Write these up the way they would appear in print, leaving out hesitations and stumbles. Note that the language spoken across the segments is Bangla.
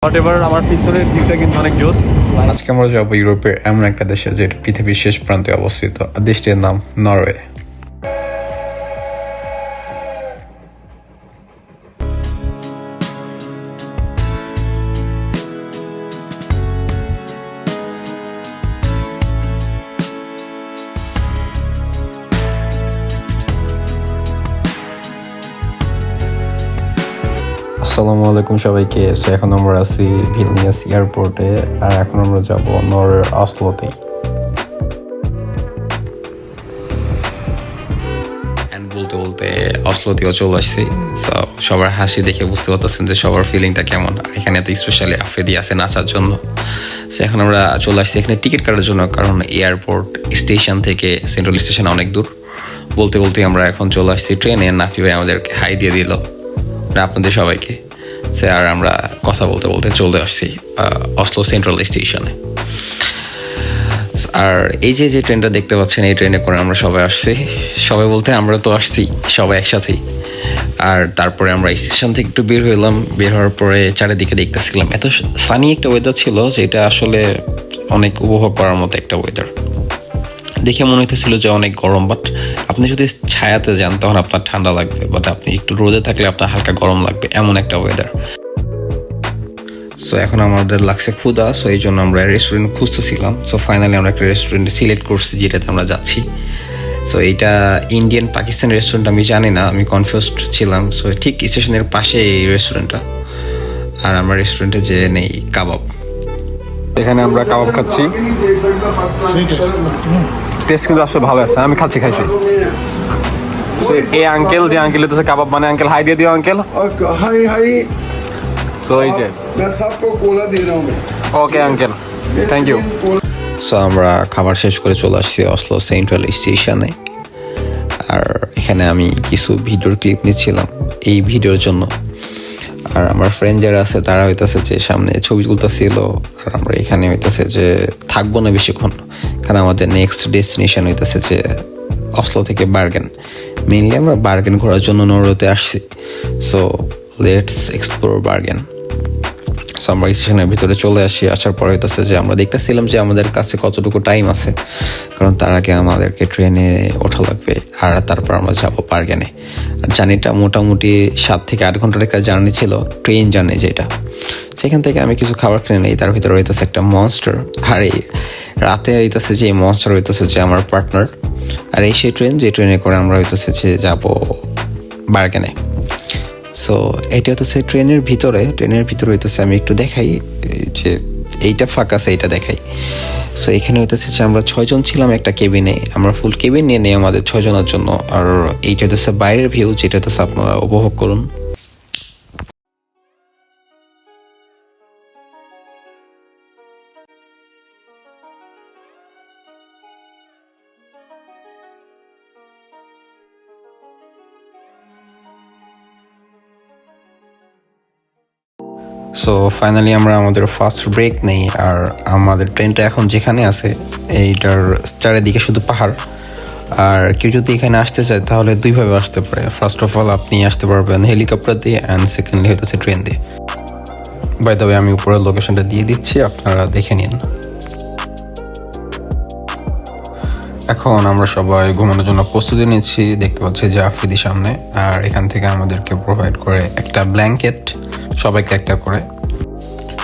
হোয়াটএভার আমার পিছনের ভিউটা কিন্তু অনেক জোস। আজকে আমরা যাবো ইউরোপের এমন একটা দেশে যেটা পৃথিবীর শেষ প্রান্তে অবস্থিত। দেশটির নাম নরওয়ে। আসসালামু আলাইকুম সবাইকে। এখন আমরা আছি ভিলনিয়াস এয়ারপোর্টে, আর এখন আমরা যাব নরওয়ের অসলোতে। বলতে বলতে অসলোতেও চলে আসছি। সবার হাসি দেখে বুঝতে পারতেছেন যে সবার ফিলিংটা কেমন। এখানে তো স্পেশালি আফ্রিদি আছে নাচার জন্য। এখন আমরা চলে আসছি এখানে টিকিট কাটার জন্য, কারণ এয়ারপোর্ট স্টেশন থেকে সেন্ট্রাল স্টেশন অনেক দূর। বলতে বলতে আমরা এখন চলে আসছি ট্রেনে। নাফি ভাই আমাদেরকে হাই দিয়ে দিল আপনাদের সবাইকে। আর আমরা কথা বলতে বলতে চলে আসছি অসলো সেন্ট্রাল স্টেশনে। আর এই যে ট্রেনটা দেখতে পাচ্ছেন, এই ট্রেনে করে আমরা সবাই আসছি। সবাই বলতে আমরা তো আসছি সবাই একসাথেই। আর তারপরে আমরা স্টেশন থেকে একটু বের হইলাম। বের হওয়ার পরে চারিদিকে দেখতেছিলাম, এত সানি একটা ওয়েদার ছিল যে এটা আসলে অনেক উপভোগ করার মতো একটা ওয়েদার। দেখে মনে হইতেছিল যে অনেক গরম, বাট আপনি যদি ছায়াতে যান তখন আপনার ঠান্ডা লাগবে, বাট আপনি একটু রোদে থাকলে আপনার হালকা গরম লাগবে, এমন একটা ওয়েদার। এখন আমাদের লাগছে ক্ষুধা, এই জন্য আমরা রেস্টুরেন্ট খুঁজতেছিলাম। ফাইনালি আমরা একটা রেস্টুরেন্টে সিলেক্ট করছি যেটাতে আমরা যাচ্ছি। এইটা ইন্ডিয়ান পাকিস্তানি রেস্টুরেন্ট আমি জানি না, আমি কনফিউজড ছিলাম। ঠিক স্টেশনের পাশে এই রেস্টুরেন্টটা। আর আমরা রেস্টুরেন্টে যে নেই কাবাব। এখানে আমরা কাবাব খাচ্ছি। টেস্ট কিন্তু আসলে ভালো আছে, আমি খাচ্ছি। এই আঙ্কেল যে আঙ্কেল হচ্ছে কাবাব মানে, আঙ্কেল হাই দিয়ে দিও আঙ্কেল। हाय हाय এই যে मैं सबको कोला दे रहा हूँ मैं। Okay uncle, thank you. আমরা খাবার শেষ করে চলে আসছি অসলো সেন্ট্রাল স্টেশনে। আর এখানে আমি কিছু ভিডিওর ক্লিপ নিচ্ছিলাম এই ভিডিওর জন্য। আর আমার ফ্রেন্ড যারা আছে তারা হইতেছে যে সামনে ছবি তুলতেছিল। আর আমরা এখানে হইতেছে যে থাকবো না বেশিক্ষণ, কারণ আমাদের নেক্সট ডেস্টিনেশন হইতেছে যে অসলো থেকে বার্গেন। মেইনলি আমরা বার্গেন ঘোরার জন্য নরওয়েতে আসছি। Let's explore bargain. আমরা স্টেশনের ভিতরে চলে আসি। আসার পরে হইতেছে যে আমরা দেখতেছিলাম যে আমাদের কাছে কতটুকু টাইম আছে, কারণ তার আগে আমাদেরকে ট্রেনে ওঠা লাগবে। আর তারপর আমরা যাবো বার্গেনে। আর জার্নিটা মোটামুটি 7 থেকে 8 ঘন্টার একটা জার্নি ছিল, ট্রেন জার্নি যেটা। সেখান থেকে আমি কিছু খাবার কিনে নেই। তার ভিতরে হইতেছে একটা মনস্টার। আর এই রাতে হইতেছে যে এই মনস্টার হইতেছে যে আমার পার্টনার। আর এই সেই ট্রেন যে ট্রেনে করে আমরা হইতেছে যে যাবো বার্গেনে। এইটা হচ্ছে ট্রেনের ভিতরে হইতেছে, আমি একটু দেখাই যে এইটা ফাঁকা আছে, এইটা দেখাই। এখানে হইতেছে যে আমরা 6 জন ছিলাম একটা কেবিনে। আমরা ফুল কেবিন নিয়ে নেই আমাদের 6 জনের জন্য। আর এইটা হচ্ছে বাইরের ভিউ, যেটা হচ্ছে আপনারা উপভোগ করুন। ফাইনালি আমরা আমাদের ফার্স্ট ব্রেক নেই। আর আমাদের ট্রেনটা এখন যেখানে আছে এইটার চারিদিকে শুধু পাহাড়। আর কেউ যদি এখানে আসতে চায় তাহলে দুইভাবে আসতে পারে। ফার্স্ট অফ অল আপনি আসতে পারবেন হেলিকপ্টার দিয়ে, অ্যান্ড সেকেন্ডলি হইতেছে ট্রেন দিয়ে। বাই দ্য ওয়ে আমি উপরের লোকেশনটা দিয়ে দিচ্ছি, আপনারা দেখে নিন। এখন আমরা সবাই ঘুমানোর জন্য প্রস্তুতি নিচ্ছি। দেখতে পাচ্ছি যে আফ্রিদি সামনে। আর এখান থেকে আমাদেরকে প্রোভাইড করে একটা ব্ল্যাঙ্কেট, সবাইকে একটা করে।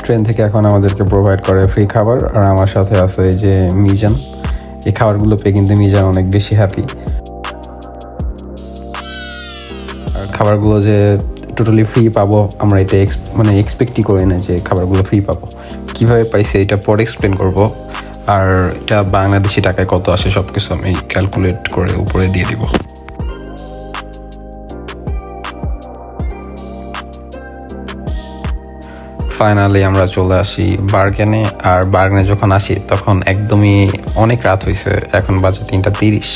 ট্রেন থেকে এখন আমাদেরকে প্রোভাইড করে ফ্রি খাবার। আর আমার সাথে আছে এই যে মিজান। এই খাবারগুলো পেয়ে কিন্তু মিজান অনেক বেশি হ্যাপি। আর খাবারগুলো যে টোটালি ফ্রি পাবো আমরা এটা এক্সপেক্টই করি না যে খাবারগুলো ফ্রি পাবো। কীভাবে পাইছে এটা পরে এক্সপ্লেন করব। আর এটা বাংলাদেশি টাকায় কত আসে সব কিছু আমি ক্যালকুলেট করে উপরে দিয়ে দিব। ফাইনালি আমরা চলে আসি বার্গেনে। আর বার্গেনে যখন আসি তখন একদমই অনেক রাত হয়েছে, এখন বাজে 3:30।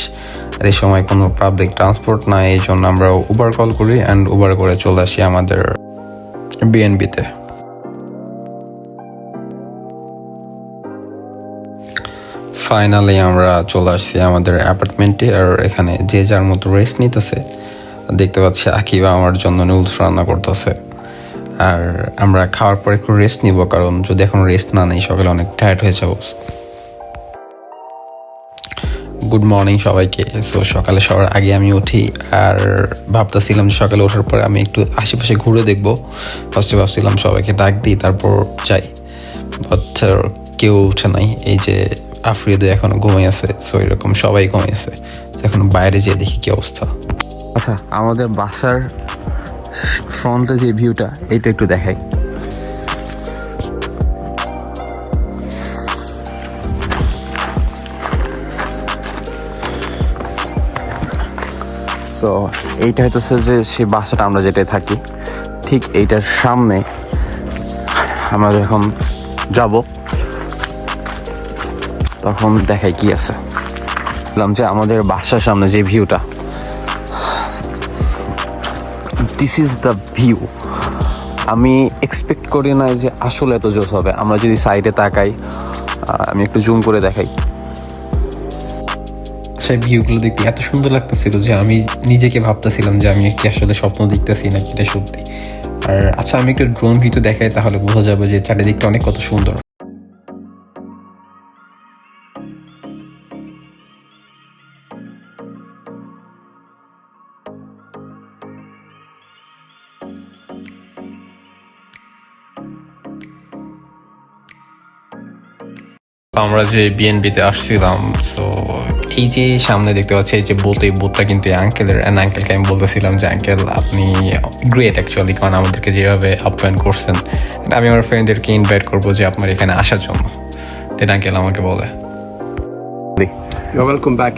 আর এই সময় কোনো পাবলিক ট্রান্সপোর্ট নাই, এই জন্য আমরা উবার কল করি অ্যান্ড উবার করে চলে আসি আমাদের বিএনবিতে। ফাইনালি আমরা চলে আসছি আমাদের অ্যাপার্টমেন্টে। আর এখানে যে যার মতো রেস্ট নিতেছে। দেখতে পাচ্ছি আকিবা আমার জন্য নুডলস রান্না করতেছে। আর আমরা খাওয়ার পর একটু রেস্ট নিব, কারণ যদি এখন রেস্ট না নেই সকালে অনেক টায়ার্ড হয়ে যাবো। গুড মর্নিং সবাইকে। সো সকালে সবার আগে আমি উঠি, আর ভাবতেছিলাম যে সকালে ওঠার পরে আমি একটু আশেপাশে ঘুরে দেখবো। ফার্স্টে ভাবছিলাম সবাইকে ডাক দিই তারপর যাই, বাট কেউ উঠে নাই। এই যে আফ্রিদা এখনো ঘুমাই আছে, সো এরকম সবাই ঘুমাই আছে। এখন বাইরে যেয়ে দেখি কি অবস্থা। আচ্ছা, আমাদের বাসার ফ্রন্টে যে ভিউটা, এইটা একটু দেখাই। সো এইটা হইতেছে যে সেই বাসাটা আমরা যেটাই থাকি, ঠিক এইটার সামনে আমরা যখন যাব তখন দেখাই কি আছে। বললাম যে আমাদের বাসার সামনে যে ভিউটা, দিস ইজ দ্য ভিউ। আমি এক্সপেক্ট করি না যে আসলে এত জোস হবে। আমরা যদি সাইডে তাকাই, আমি একটু জুম করে দেখাই। সেই ভিউগুলো দেখতে এত সুন্দর লাগতেছিল যে আমি নিজেকে ভাবতেছিলাম যে আমি কি আসলে স্বপ্ন দেখতেছি নাকি এটা সত্যি। আর আচ্ছা, আমি একটু ড্রোন ভিউ দেখাই, তাহলে বোঝা যাবে যে চারিদিকটা অনেক কত সুন্দর। আমরা যে বিএনবিতে আসছিলাম, সো এই যে সামনে দেখতে পাচ্ছি এই যে বোট, এই বোটটা কিন্তু আঙ্কেলের। আঙ্কেলকে আমি বলতেছিলাম যে আঙ্কেল আপনি গ্রেট অ্যাকচুয়ালি, কারণ আমাদেরকে যেভাবে আপ্যায়ন করছেন। আমি আমার ফ্রেন্ডদেরকে ইনভাইট করবো যে আপনার এখানে আসার জন্য। দেন আঙ্কেল আমাকে বলে, You're welcome back.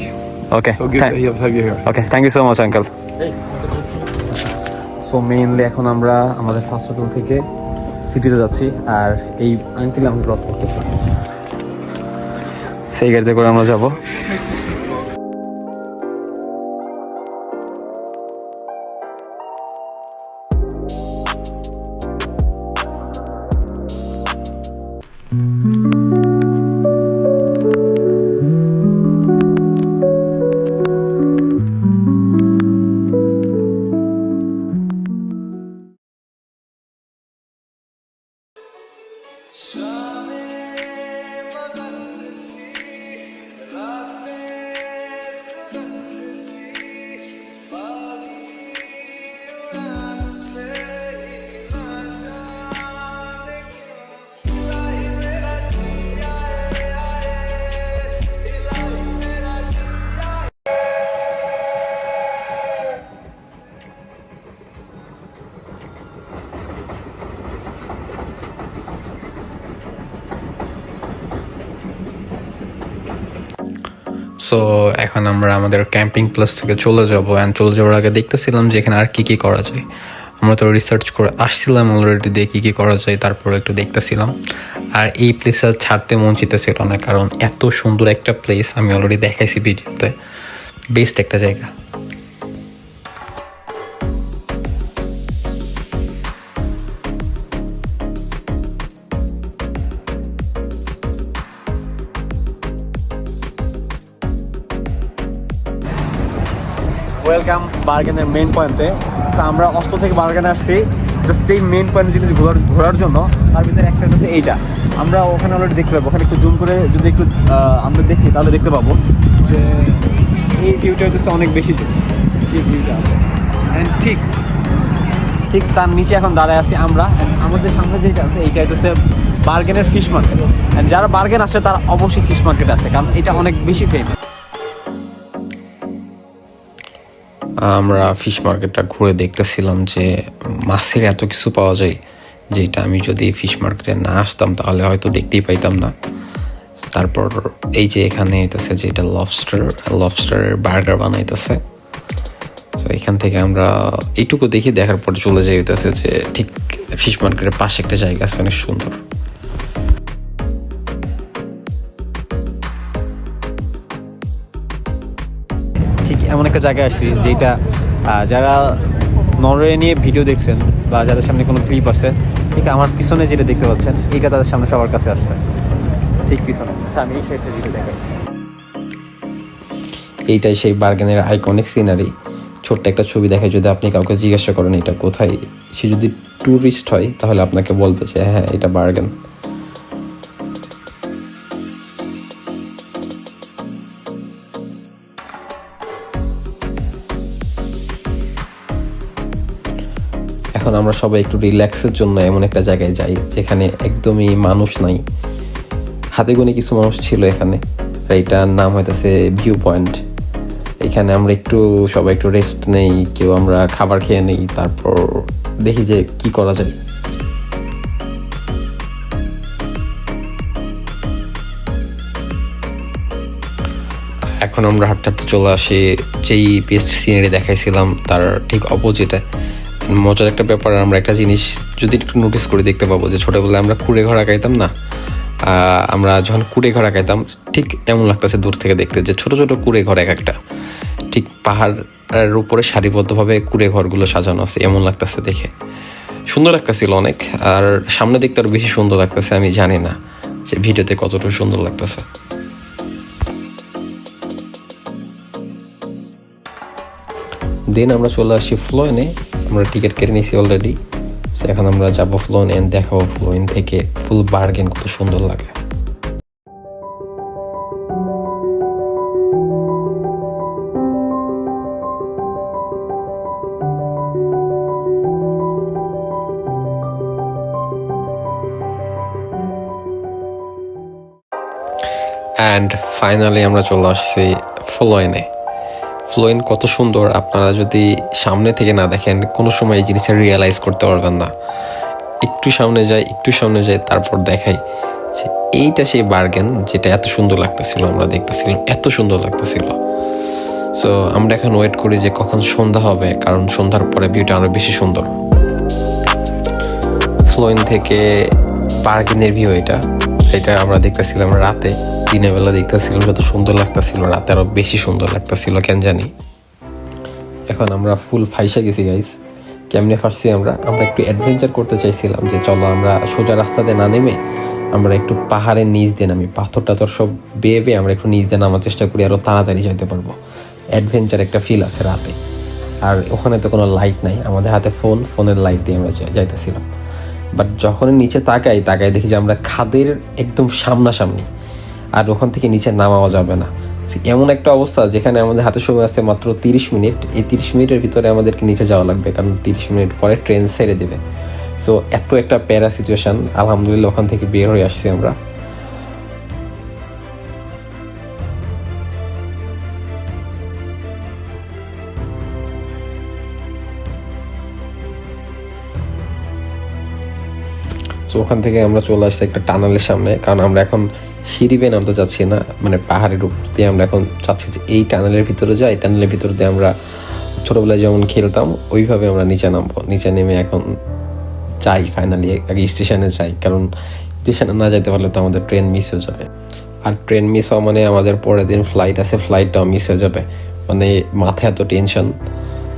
Okay So good to have you here. Okay, thank you so much uncle. So mainly এখন আমরা আমাদের ফার্স্ট হোটেল থেকে সিটিতে যাচ্ছি, আর এই আঙ্কেল আমাকে ড্রপ করতেছে। সেই গাড়িতে করে আমরা যাবো। সো এখন আমরা আমাদের ক্যাম্পিং প্লেস থেকে চলে যাবো। অ্যান্ড চলে যাওয়ার আগে দেখতেছিলাম যে এখানে আর কী কী করা যায়। আমরা তো রিসার্চ করে আসছিলাম অলরেডি, দিয়ে কী কী করা যায় তারপরে একটু দেখতেছিলাম। আর এই প্লেসটা ছাড়তে মন চিতেছিল না, কারণ এত সুন্দর একটা প্লেস। আমি অলরেডি দেখাইছি ভিডিওতে, বেস্ট একটা জায়গা। ওয়েলকাম বার্গেনের মেন পয়েন্টে। তো আমরা অস্ট্রো থেকে বার্গেনে আসছি জাস্ট এই মেন পয়েন্টে যদি ঘোরার জন্য। তার ভিতরে একটা হচ্ছে এইটা, আমরা ওখানে অলরেডি দেখতে পাবো। ওখানে একটু জুম করে যদি একটু আমরা দেখি তাহলে দেখতে পাবো যে এই ভিউটা হচ্ছে অনেক বেশি জোস। এই ভিউটা আছে অ্যান্ড ঠিক তার নিচে এখন দাঁড়ায় আছি আমরা। অ্যান্ড আমাদের সামনে যেটা আছে এইটা হচ্ছে বার্গেনের ফিশ মার্কেট। অ্যান্ড যারা বার্গেন আসে তারা অবশ্যই ফিশ মার্কেট আছে, কারণ এটা অনেক বেশি ফেমাস। আমরা ফিশ মার্কেটটা ঘুরে দেখতেছিলাম যে মাছের এত কিছু পাওয়া যায়, যেটা আমি যদি ফিশ মার্কেটে না আসতাম তাহলে হয়তো দেখতেই পাইতাম না। তারপর এই যে এখানে এটাছে যে এটা লবস্টারের বার্গার বানাইতেছে। তো এখান থেকে আমরা এইটুকু দেখি, দেখার পর চলে যাই হইতেছে যে ঠিক ফিশ মার্কেটের পাশে একটা জায়গা আছে অনেক সুন্দর। ঠিক এমন একটা জায়গায় আসছি যেটা যারা নরওয়ে নিয়ে ভিডিও দেখছেন বা যাদের সামনে কোনো ক্লিপ আছে, ঠিক আমার পিছনে যেটা দেখতে পাচ্ছেন এইটা তাদের সামনে সবার কাছে আসছে, ঠিক পিছনে। আমি এই সাইডটা ভিডিও দেখাই। এইটাই সেই বার্গেনের আইকনিক সিনারি। ছোট্ট একটা ছবি দেখে যদি আপনি কাউকে জিজ্ঞাসা করেন এটা কোথায়, সে যদি ট্যুরিস্ট হয় তাহলে আপনাকে বলবে যে হ্যাঁ এটা বার্গেন। এখন আমরা সবাই একটু রিল্যাক্সের জন্য এমন একটা জায়গায় যাই যেখানে একদমই মানুষ নাই, হাতে গোনে কিছু মানুষ ছিল এখানে। এইটার নাম হইতেছে ভিউ পয়েন্ট। এখানে আমরা সবাই একটু রেস্ট নেই, কেউ আমরা খাবার খেয়ে নেই, তারপর দেখি যে কি করা যায়। এখন আমরা হাঁটতে হাঁটতে চলে আসি যেই বেস্ট সিনারি দেখাইছিলাম তার ঠিক অপোজিটে। মজার একটা ব্যাপার, আমরা একটা জিনিস যদি একটু নোটিস করে দেখতে পাবো যে ছোটোবেলায় আমরা কুড়ে ঘর আঁকাইতাম না, আমরা যখন কুড়ে ঘর আঁকাইতাম ঠিক এমন লাগতেছে দূর থেকে দেখতে যে ছোট ছোট কুড়ে ঘর এক একটা, ঠিক পাহাড়ের উপরে সারিবদ্ধভাবে কুড়ে ঘরগুলো সাজানো আছে এমন লাগতেছে দেখে। সুন্দর লাগতেছিল অনেক, আর সামনে দেখতে আরও বেশি সুন্দর লাগতেছে। আমি জানি না যে ভিডিওতে কতটা সুন্দর লাগতেছে। দেন আমরা চলে আসি ফ্লোয়েনে। আমরা টিকিট কেটে নিয়েছি অলরেডি, সো এখন আমরা যাবো ফ্লোয়েন এন্ড দেখাবো ফ্লোয়েন থেকে ফুল বার্গেন কত সুন্দর লাগে। অ্যান্ড ফাইনালি আমরা চলে আসছি ফ্লোয়েনে। ফ্লোয়েন কত সুন্দর, আপনারা যদি সামনে থেকে না দেখেন কোনো সময় এই জিনিসটা রিয়েলাইজ করতে পারবেন না। একটু সামনে যাই তারপর দেখাই যে এইটা সেই বার্গেন যেটা এত সুন্দর লাগতেছিল, আমরা দেখতেছিলাম এত সুন্দর লাগতেছিল। সো আমরা এখন ওয়েট করি যে কখন সন্ধ্যা হবে, কারণ সন্ধ্যার পরে ভিউটা আরও বেশি সুন্দর। ফ্লোয়েন থেকে বার্গেনের ভিউ এটা আমরা দেখতেছিলাম রাতে, দিনের বেলা দেখতেছিলাম যত সুন্দর লাগতেছিল, রাতে আরও বেশি সুন্দর লাগতেছিল কেন জানি। এখন আমরা ফুল ফাইসা গেছি গাইস। কেমনে ফাঁসছি আমরা একটু অ্যাডভেঞ্চার করতে চাইছিলাম যে চলো আমরা সোজা রাস্তাতে না নেমে আমরা একটু পাহাড়ের নিচ দিয়ে নামি, পাথর টাথর সব বেয়ে আমরা একটু নিচ দিয়ে নামার চেষ্টা করি, আরও তাড়াতাড়ি যেতে পারবো। অ্যাডভেঞ্চার একটা ফিল আছে রাতে, আর ওখানে তো কোনো লাইট নাই, আমাদের হাতে ফোনের লাইট দিয়ে আমরা যাইতেছিলাম। বাট যখন নিচে তাকাই দেখি যে আমরা খাদের একদম সামনাসামনি, আর ওখান থেকে নিচে নামাও যাবে না। এমন একটা অবস্থা যেখানে আমাদের হাতে সময় আছে মাত্র 30 মিনিট। এই 30 মিনিটের ভিতরে আমাদেরকে নিচে যাওয়া লাগবে, কারণ 30 মিনিট পরে ট্রেন ছেড়ে দেবে। সো এত একটা প্যারা সিচুয়েশান, আলহামদুলিল্লাহ ওখান থেকে বের হয়ে আসছি আমরা। সো ওখান থেকে আমরা চলে আসছি একটা টানেলের সামনে, কারণ আমরা এখন সিঁড়ি বেয়ে নামতে চাচ্ছি না, মানে পাহাড়ের উপর দিয়ে আমরা এখন চাচ্ছি যে এই টানেলের ভিতরে যাই। টানেলের ভিতর দিয়ে আমরা ছোটোবেলায় যেমন খেলতাম ওইভাবে আমরা নিচে নামবো। নিচে নেমে এখন যাই ফাইনালি আগে স্টেশনে যাই, কারণ স্টেশনে না যাইতে পারলে তো আমাদের ট্রেন মিস হয়ে যাবে, আর ট্রেন মিস হওয়া মানে আমাদের পরের দিন ফ্লাইট আছে, ফ্লাইটটাও মিস হয়ে যাবে। মানে মাথায় এত টেনশন।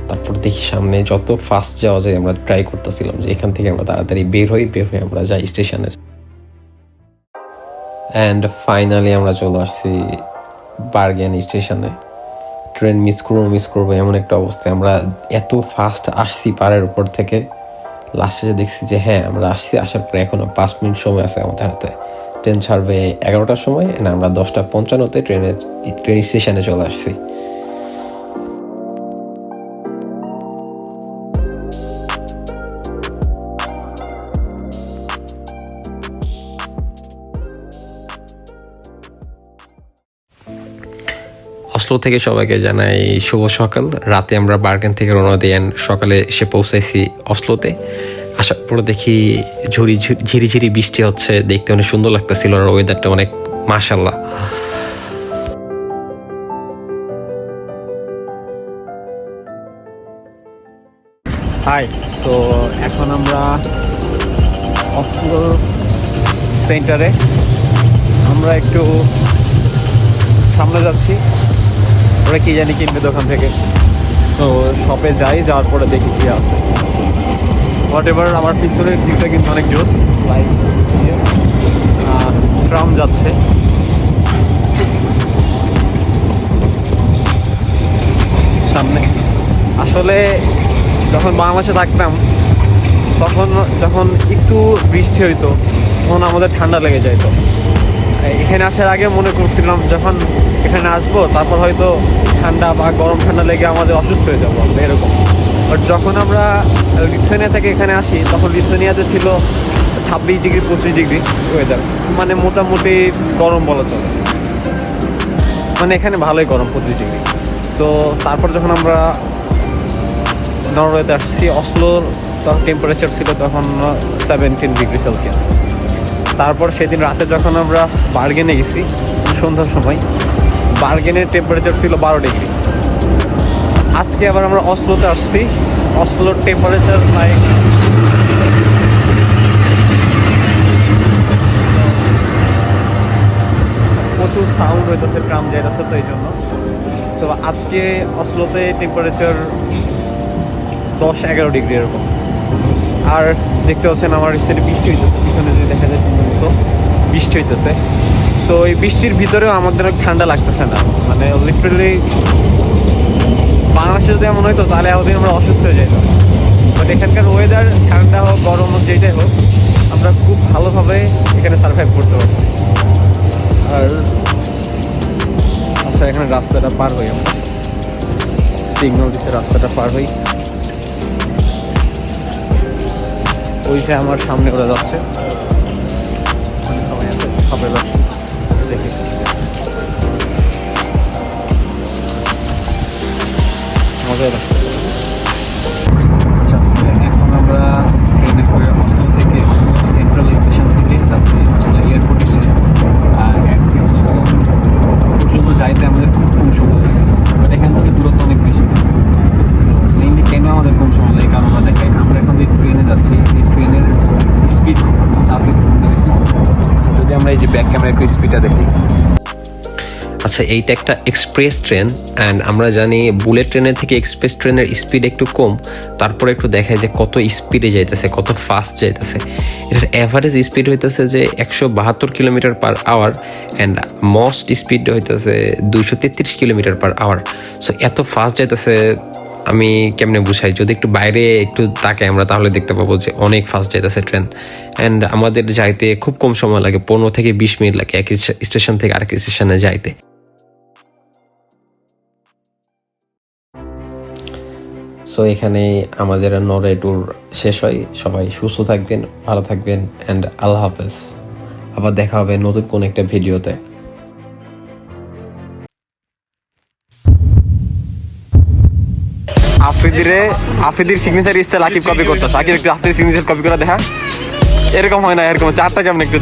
তারপর দেখি সামনে যত ফাস্ট যাওয়া যায় আমরা ট্রাই করতেছিলাম যে এখান থেকে আমরা তাড়াতাড়ি বের হয়ে আমরা যাই স্টেশনে। অ্যান্ড ফাইনালি আমরা চলে আসছি বার্গেন স্টেশনে। ট্রেন মিস করবো এমন একটা অবস্থায় আমরা এত ফাস্ট আসছি পাহাড়ের উপর থেকে। লাস্টে দেখছি যে হ্যাঁ আমরা আসার পরে এখনও 5 মিনিট সময় আছে আমাদের হাতে। ট্রেন ছাড়বে 11টার সময়, আমরা 10:55-তে ট্রেন স্টেশনে চলে আসছি। অসলো থেকে সবাইকে জানাই শুভ সকাল। রাতে আমরা বার্গেন থেকে রওনা দিই, সকালে এসে পৌঁছাইছি অসলোতে। আসার পরে দেখি ঝিরিঝিরি বৃষ্টি হচ্ছে, দেখতে অনেক সুন্দর লাগতেছিল, আর ওয়েদারটা অনেক মাশাআল্লাহ। হাই, সো এখন আমরা অসলো সেন্টারে, আমরা একটু সামনে যাচ্ছি, ওরা কি জানি কিনবে দোকান থেকে। তো শপে যাওয়ার পরে দেখি কি আছে। হোয়াট এভার, আমার পিছনের ভিউটা কিন্তু অনেক জোস। লাইক ট্রাম যাচ্ছে, সামনে। আসলে যখন বাংলাদেশে থাকতাম তখন যখন একটু বৃষ্টি হইতো তখন আমাদের ঠান্ডা লেগে যাইতো। এখানে আসার আগে মনে করছিলাম যখন এখানে আসবো তারপর হয়তো ঠান্ডা বা গরম ঠান্ডা লেগে আমাদের অসুস্থ হয়ে যাবো আমরা এরকম। বাট যখন আমরা লিথুয়ানিয়া থেকে এখানে আসি তখন লিথুয়ানিয়াতে ছিল 26 ডিগ্রি 25 ডিগ্রি ওয়েদার, মানে মোটামুটি গরম বলা চলে, মানে এখানে ভালোই গরম 25 ডিগ্রি। সো তারপর যখন আমরা নরওয়েতে আসছি, অসলোর তখন টেম্পারেচার ছিল তখন 17 ডিগ্রি সেলসিয়াস। তারপর সেদিন রাতে যখন আমরা বার্গেনে গেছি সন্ধ্যার সময়, বার্গেনের টেম্পারেচার ছিল 12 ডিগ্রি। আজকে আবার আমরা অসলোতে আসছি, অসলোর টেম্পারেচার লাইক প্রচুর সাউন্ড হইতেছে, ট্রাম যাইতেছে, তো এই জন্য। তো আজকে অসলোতে টেম্পারেচার 10-11 ডিগ্রি এরকম। আর দেখতে পাচ্ছেন আমার সাইডে বৃষ্টি হইতেছে, পিছনে যদি দেখা যায় তো বৃষ্টি হইতেছে। সো এই বৃষ্টির ভিতরেও আমাদের ঠান্ডা লাগতেছে না, মানে লিটারেলি বাংলাদেশে যদি এমন হইতো তাহলে ওদিন আমরা অসুস্থ হয়ে যেতাম। বাট এখানকার ওয়েদার ঠান্ডা হোক গরম হোক যেটাই হোক আমরা খুব ভালোভাবে এখানে সার্ভাইভ করতে পারছি। আর আচ্ছা, এখানে রাস্তাটা পার হই, আমরা সিগন্যাল দিচ্ছে রাস্তাটা পার হই। ওই যে আমার সামনে ওরা যাচ্ছে, সবাই যাচ্ছে দেখি। মজা লাগছে। এখন আমরা ট্রেনে করে অসলো থেকে, অসলো সেন্ট্রাল স্টেশন থেকে যাচ্ছি অসলো এয়ারপোর্ট স্টেশন। আর পর্যন্ত যাইতে আমাদের খুব কম সময় লাগে, বাট এখান থেকে দূরত্ব অনেক বেশি। মেইনলি কেন আমাদের কম সময় লাগে কারণ আমরা দেখাই, আমরা এখন যে ট্রেনে যাচ্ছি এই ট্রেনের স্পিড কত। আচ্ছা, যদি আমরা এই যে ব্যাক ক্যামেরা একটু স্পিডটা দেখি। আচ্ছা, এইটা একটা এক্সপ্রেস ট্রেন অ্যান্ড আমরা জানি বুলেট ট্রেনের থেকে এক্সপ্রেস ট্রেনের স্পিড একটু কম, তারপরে একটু দেখায় যে কত স্পিডে যাইতেছে, কত ফাস্ট যাইতেছে। এটার অ্যাভারেজ স্পিড হইতেছে যে 172 kilometre per hour and most speed হইতেছে 233 কিলোমিটার পার আওয়ার। সো এত ফাস্ট যাইতেছে, আমি কেমনে বুঝাই, যদি একটু বাইরে একটু তাকাই আমরা তাহলে দেখতে পাবো যে অনেক ফাস্ট যাইতেছে ট্রেন। অ্যান্ড আমাদের যাইতে খুব কম সময় লাগে, 15 থেকে 20 মিনিট লাগে এক স্টেশন থেকে আরেক স্টেশনে যাইতে। সো এখানে আমাদের নরওয়ে ট্যুর শেষ হয়। সবাই সুস্থ থাকবেন, ভালো থাকবেন অ্যান্ড আল্লাহ হাফেজ। আবার দেখা হবে নতুন কোন একটা ভিডিওতে। আফ্রিদির সিগনেচার ইচ্ছা লাকিব কপি করতে, সাকিব একটু আফ্রিদির সিগনেচার কপি করে দেখা। এরকম হয় না, এরকম 4টা কেমন একটু